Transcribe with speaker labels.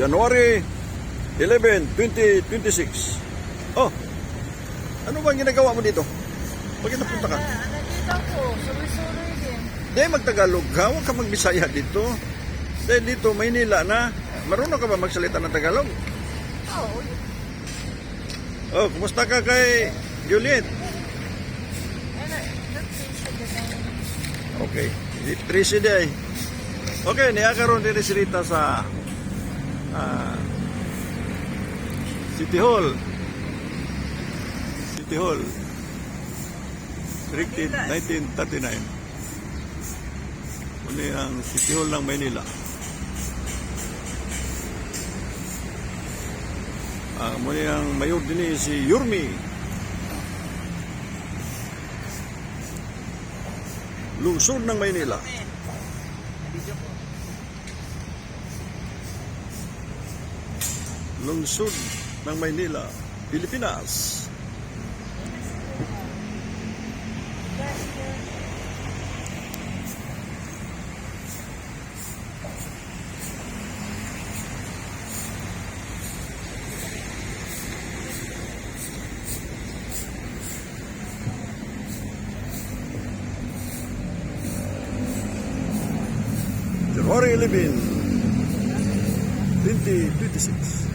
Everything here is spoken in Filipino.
Speaker 1: January 11, 2026. Oh, ano bang ginagawa mo dito? Bakit napunta ka?
Speaker 2: Nandito ako, suloy-suloy din.
Speaker 1: Di, magtagalog ka. Huwag ka magbisaya dito. Dahil dito, Maynila na. Marunong ka ba magsalita ng Tagalog?
Speaker 2: Oo.
Speaker 1: Oh, kumusta ka kay Juliet? Okay. Tracy day. Okay, niyakaroon din si Rita sa City Hall. City Hall. Erected 1939. Muli ang City Hall ng Maynila. Muli ang mayor din si Yurmi. Lungsod ng Maynila. Lungsod ng Maynila, Pilipinas. January 11, 2026.